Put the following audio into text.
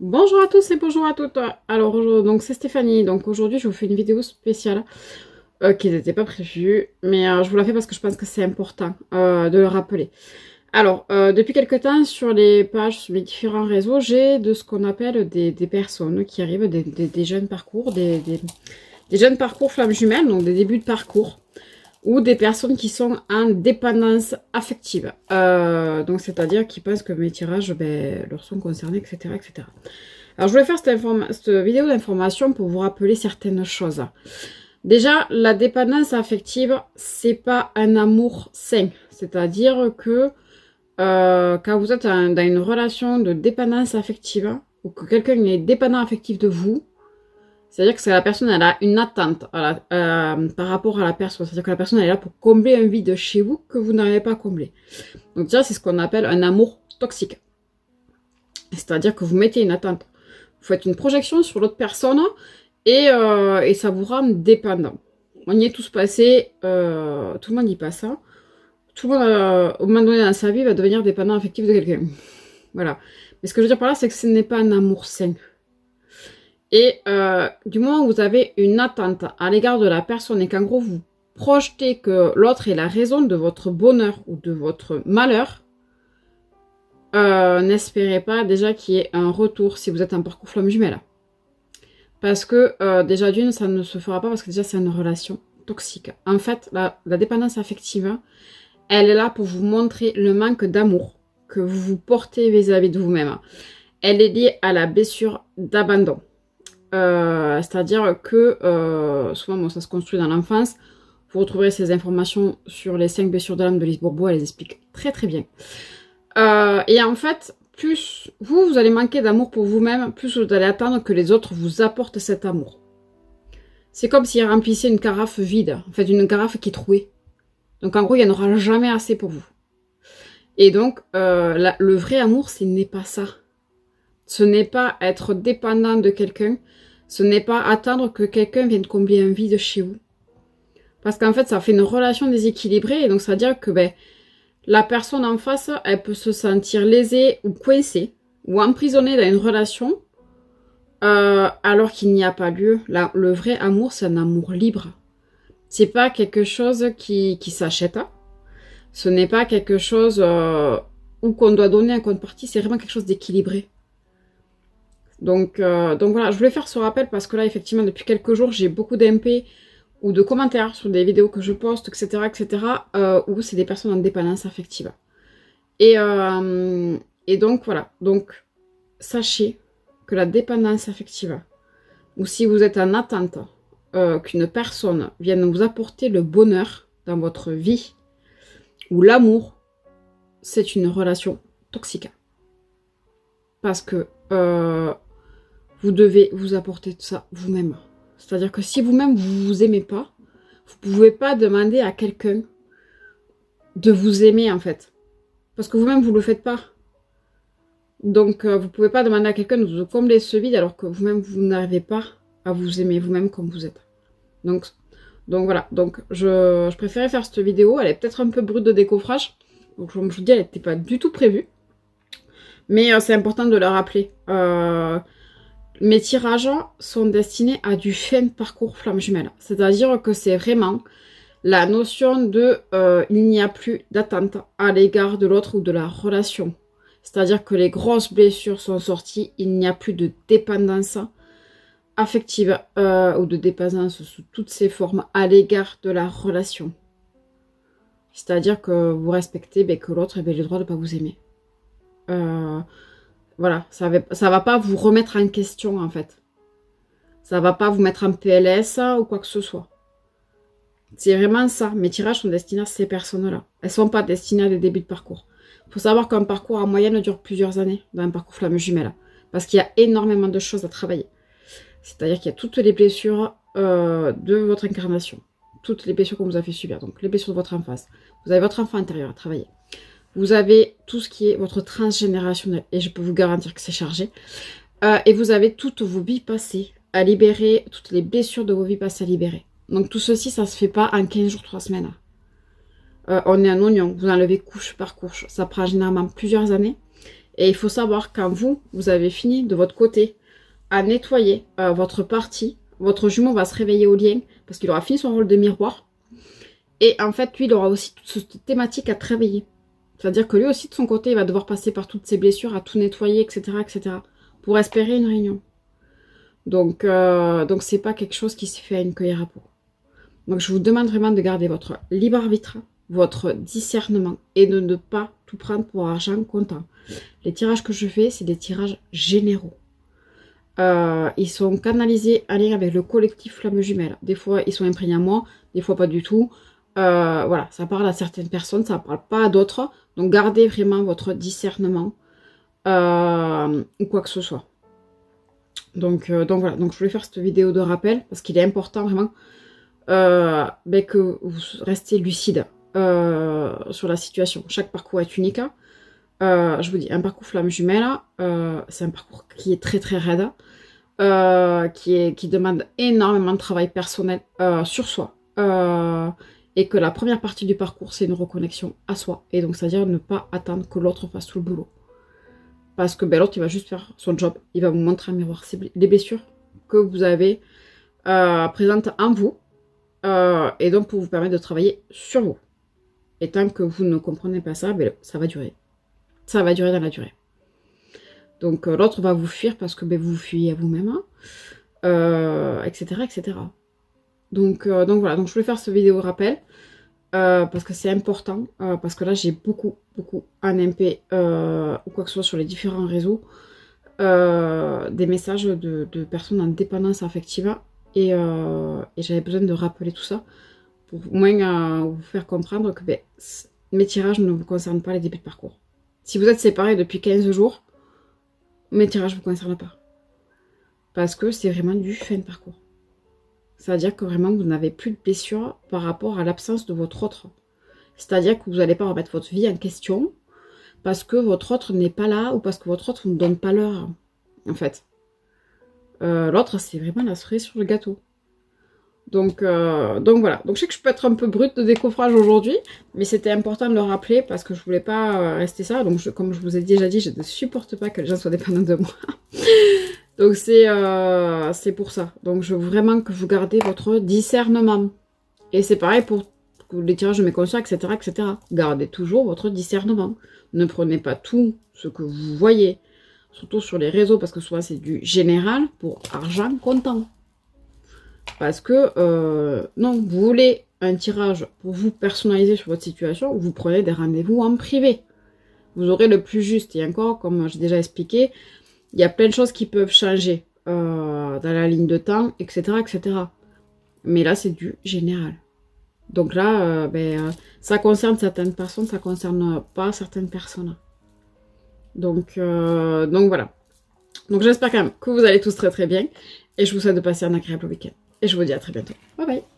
Bonjour à tous et bonjour à toutes. Alors, donc c'est Stéphanie. Donc aujourd'hui, je vous fais une vidéo spéciale qui n'était pas prévue, mais je vous la fais parce que je pense que c'est important de le rappeler. Alors, depuis quelque temps, sur les pages, sur mes différents réseaux, j'ai de ce qu'on appelle des personnes qui arrivent, des jeunes parcours, des jeunes parcours flammes jumelles, donc des débuts de parcours, ou des personnes qui sont en dépendance affective. Donc, c'est-à-dire qui pensent que mes tirages leur sont concernés, etc., etc. Alors, je voulais faire cette vidéo d'information pour vous rappeler certaines choses. Déjà, la dépendance affective, c'est pas un amour sain. C'est-à-dire que quand vous êtes dans une relation de dépendance affective, ou que quelqu'un est dépendant affectif de vous, c'est-à-dire que la personne elle a une attente par rapport à la personne. C'est-à-dire que la personne elle est là pour combler un vide chez vous que vous n'arrivez pas à combler. Donc déjà, c'est ce qu'on appelle un amour toxique. C'est-à-dire que vous mettez une attente. Vous faites une projection sur l'autre personne et ça vous rend dépendant. On y est tous passés, tout le monde y passe. Hein. Tout le monde, au moment donné dans sa vie, va devenir dépendant affectif de quelqu'un. Voilà. Mais ce que je veux dire par là, c'est que ce n'est pas un amour sain. Et du moment où vous avez une attente à l'égard de la personne et qu'en gros vous projetez que l'autre est la raison de votre bonheur ou de votre malheur, n'espérez pas déjà qu'il y ait un retour si vous êtes en parcours flamme jumelle. Parce que déjà d'une, ça ne se fera pas parce que déjà c'est une relation toxique. En fait, la dépendance affective, elle est là pour vous montrer le manque d'amour que vous vous portez vis-à-vis de vous-même. Elle est liée à la blessure d'abandon. C'est-à-dire que souvent bon, ça se construit dans l'enfance. Vous retrouverez ces informations sur les 5 blessures de l'âme de Lise Bourbeau, elle les explique très très bien. Et en fait, plus vous allez manquer d'amour pour vous-même, plus vous allez attendre que les autres vous apportent cet amour. C'est comme s'ils remplissaient une carafe vide, en fait une carafe qui est trouée. Donc en gros, il n'y en aura jamais assez pour vous. Et donc, le vrai amour, ce n'est pas ça. Ce n'est pas être dépendant de quelqu'un. Ce n'est pas attendre que quelqu'un vienne combler un vide chez vous. Parce qu'en fait, ça fait une relation déséquilibrée. Et donc, ça veut dire que la personne en face, elle peut se sentir lésée ou coincée ou emprisonnée dans une relation alors qu'il n'y a pas lieu. Le vrai amour, c'est un amour libre. C'est pas quelque chose qui s'achète. Ce n'est pas quelque chose où qu'on doit donner un contrepartie. C'est vraiment quelque chose d'équilibré. Donc voilà, je voulais faire ce rappel parce que là, effectivement, depuis quelques jours, j'ai beaucoup d'MP ou de commentaires sur des vidéos que je poste, etc., où c'est des personnes en dépendance affective. Et donc, voilà. Donc, sachez que la dépendance affective, ou si vous êtes en attente qu'une personne vienne vous apporter le bonheur dans votre vie, ou l'amour, c'est une relation toxique. Parce que vous devez vous apporter tout ça vous-même. C'est-à-dire que si vous-même vous vous aimez pas, vous pouvez pas demander à quelqu'un de vous aimer en fait. Parce que vous-même vous le faites pas. Donc vous pouvez pas demander à quelqu'un de vous combler ce vide alors que vous-même vous n'arrivez pas à vous aimer vous-même comme vous êtes. Donc voilà. Donc je préférais faire cette vidéo. Elle est peut-être un peu brute de décoffrage. Donc comme je vous dis, elle n'était pas du tout prévue. Mais c'est important de le rappeler. Mes tirages sont destinés à du fin parcours flamme jumelle. C'est-à-dire que c'est vraiment la notion de il n'y a plus d'attente à l'égard de l'autre ou de la relation. C'est-à-dire que les grosses blessures sont sorties, il n'y a plus de dépendance affective ou de dépendance sous toutes ses formes à l'égard de la relation. C'est-à-dire que vous respectez que l'autre ait le droit de ne pas vous aimer. Voilà, ça va pas vous remettre en question en fait. Ça va pas vous mettre en PLS ou quoi que ce soit. C'est vraiment ça. Mes tirages sont destinés à ces personnes-là. Elles sont pas destinées à des débuts de parcours. Il faut savoir qu'un parcours en moyenne dure plusieurs années dans un parcours flamme jumelle. Parce qu'il y a énormément de choses à travailler. C'est-à-dire qu'il y a toutes les blessures de votre incarnation. Toutes les blessures qu'on vous a fait subir. Donc les blessures de votre enfance. Vous avez votre enfant intérieur à travailler. Vous avez tout ce qui est votre transgénérationnel. Et je peux vous garantir que c'est chargé. Et vous avez toutes vos vies passées à libérer. Toutes les blessures de vos vies passées à libérer. Donc tout ceci, ça se fait pas en 15 jours, 3 semaines. On est un oignon. Vous enlevez couche par couche. Ça prend généralement plusieurs années. Et il faut savoir quand vous avez fini de votre côté à nettoyer votre partie, votre jumeau va se réveiller au lien parce qu'il aura fini son rôle de miroir. Et en fait, lui, il aura aussi toute cette thématique à te réveiller. C'est-à-dire que lui aussi, de son côté, il va devoir passer par toutes ses blessures, à tout nettoyer, etc., pour espérer une réunion. Donc c'est pas quelque chose qui se fait à une cueillère à peau. Donc, je vous demande vraiment de garder votre libre arbitre, votre discernement, et de ne pas tout prendre pour argent comptant. Les tirages que je fais, c'est des tirages généraux. Ils sont canalisés en lien avec le collectif Flamme Jumelle. Des fois, ils sont imprégnés à moi, des fois pas du tout. Voilà, ça parle à certaines personnes, ça ne parle pas à d'autres. Donc, gardez vraiment votre discernement ou quoi que ce soit. Donc voilà, donc je voulais faire cette vidéo de rappel parce qu'il est important vraiment que vous restez lucide sur la situation. Chaque parcours est unique. Je vous dis, un parcours Flamme Jumelle, c'est un parcours qui est très très raide, qui demande énormément de travail personnel sur soi. Et que la première partie du parcours, c'est une reconnexion à soi. Et donc, c'est-à-dire ne pas attendre que l'autre fasse tout le boulot. Parce que l'autre, il va juste faire son job. Il va vous montrer un miroir. C'est les blessures que vous avez présentes en vous. Et donc, pour vous permettre de travailler sur vous. Et tant que vous ne comprenez pas ça, ça va durer. Ça va durer dans la durée. Donc, l'autre va vous fuir parce que vous vous fuyez à vous-même. Etc., etc. Donc voilà, donc je voulais faire cette vidéo rappel parce que c'est important, parce que là j'ai beaucoup en MP ou quoi que ce soit sur les différents réseaux, des messages de personnes en dépendance affective et j'avais besoin de rappeler tout ça pour au moins vous faire comprendre que mes tirages ne vous concernent pas les débuts de parcours. Si vous êtes séparés depuis 15 jours, mes tirages ne vous concernent pas parce que c'est vraiment du fin de parcours. C'est-à-dire que vraiment, vous n'avez plus de blessure par rapport à l'absence de votre autre. C'est-à-dire que vous n'allez pas remettre votre vie en question parce que votre autre n'est pas là ou parce que votre autre ne donne pas l'heure, en fait. L'autre, c'est vraiment la cerise sur le gâteau. Donc voilà. Donc je sais que je peux être un peu brute de décoffrage aujourd'hui, mais c'était important de le rappeler parce que je voulais pas rester ça. Donc comme je vous ai déjà dit, je ne supporte pas que les gens soient dépendants de moi. Donc c'est pour ça. Donc je veux vraiment que vous gardez votre discernement. Et c'est pareil pour les tirages de mes conscients, etc., etc. Gardez toujours votre discernement. Ne prenez pas tout ce que vous voyez, surtout sur les réseaux, parce que souvent c'est du général pour argent comptant. Parce que, non, vous voulez un tirage pour vous personnaliser sur votre situation, ou vous prenez des rendez-vous en privé. Vous aurez le plus juste. Et encore, comme j'ai déjà expliqué, il y a plein de choses qui peuvent changer dans la ligne de temps, etc., etc. Mais là, c'est du général. Donc là, ça concerne certaines personnes, ça concerne pas certaines personnes. Donc voilà. Donc j'espère quand même que vous allez tous très très bien. Et je vous souhaite de passer un agréable week-end. Et je vous dis à très bientôt. Bye bye.